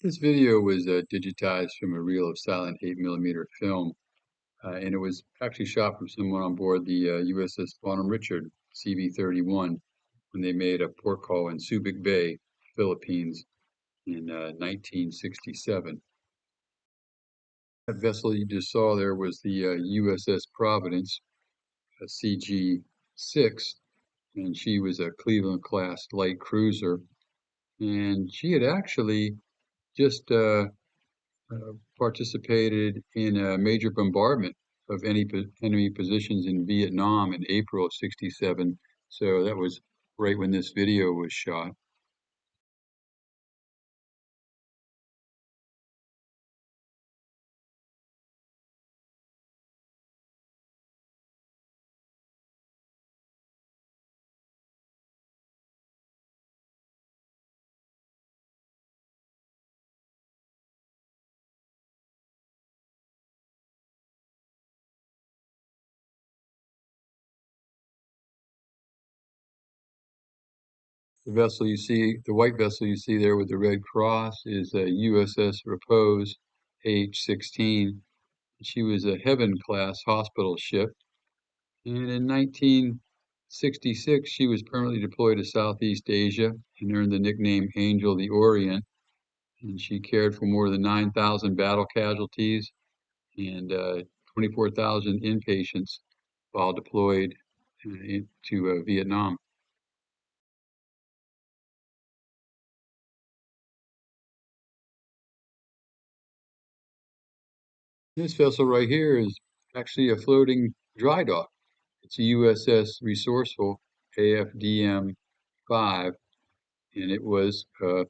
This video was digitized from a reel of silent 8mm film, and it was actually shot from someone on board the USS Bon Homme Richard CV-31 when they made a port call in Subic Bay, Philippines in 1967. That vessel you just saw there was the USS Providence CG-6, and she was a Cleveland-class light cruiser, and she had actually just participated in a major bombardment of enemy positions in Vietnam in April of '67. So that was right when this video was shot. The vessel you see, the white vessel you see there with the red cross is a USS Repose AH-16. She was a Heaven-class hospital ship, and in 1966 she was permanently deployed to Southeast Asia and earned the nickname Angel of the Orient. And she cared for more than 9,000 battle casualties and 24,000 inpatients while deployed to Vietnam. This vessel right here is actually a floating dry dock. It's a USS Resourceful AFDM-5, and it was a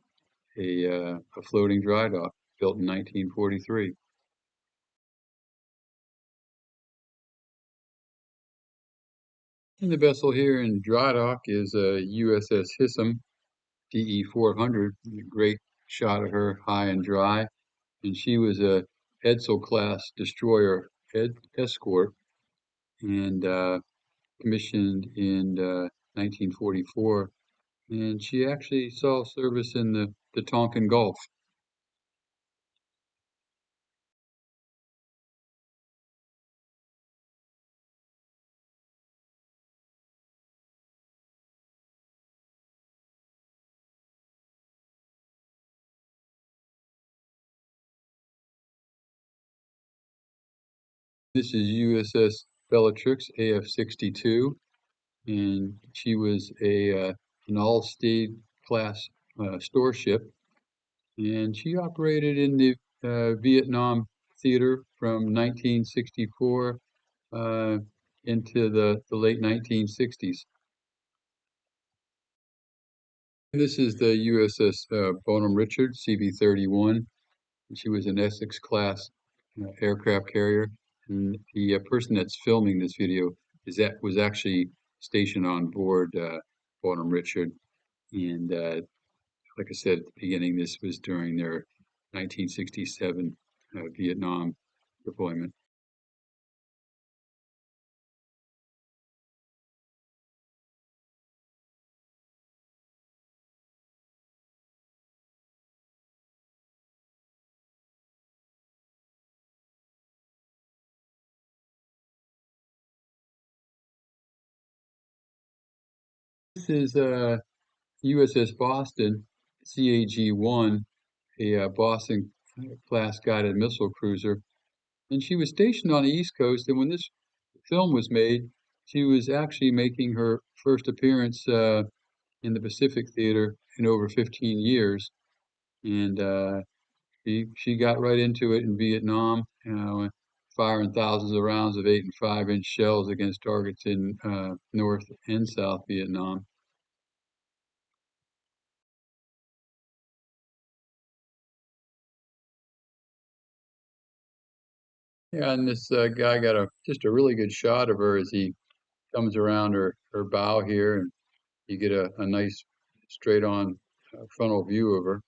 floating dry dock built in 1943. And the vessel here in dry dock is a USS Hissem DE-400. A great shot of her high and dry, and she was a Edsel-class destroyer escort and commissioned in 1944. And she actually saw service in the Tonkin Gulf. This is USS Bellatrix AF-62, and she was an all-state class store ship, and she operated in the Vietnam theater from 1964 into the late 1960s. This is the USS Bon Homme Richard CV-31. She was an Essex-class aircraft carrier, and the person that's filming this video was actually stationed on board Bon Homme Richard. And like I said at the beginning, this was during their 1967 Vietnam deployment. This is USS Boston CAG-1, a Boston class guided missile cruiser, and she was stationed on the East Coast. And when this film was made, she was actually making her first appearance in the Pacific Theater in over 15 years, and she got right into it in Vietnam, firing thousands of rounds of 8 and 5-inch shells against targets in North and South Vietnam. Yeah, and this guy got just a really good shot of her as he comes around her bow here, and you get a nice straight-on frontal view of her.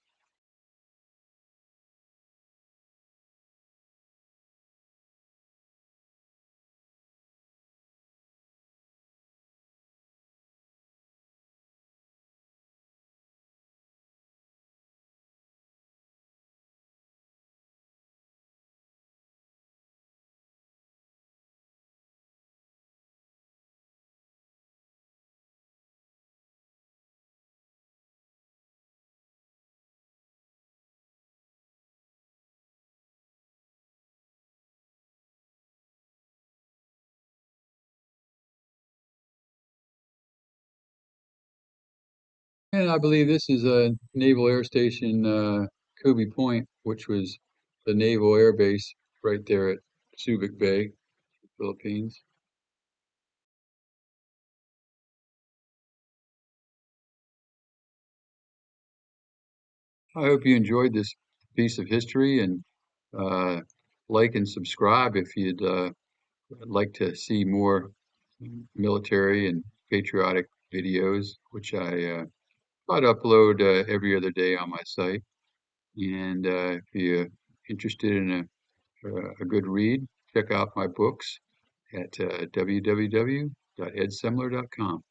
And I believe this is a Naval Air Station, Cubi Point, which was the Naval Air Base right there at Subic Bay, Philippines. I hope you enjoyed this piece of history and uh, like and subscribe if you'd like to see more military and patriotic videos, which I try to upload every other day on my site. And if you're interested in a good read, check out my books at www.edsemler.com.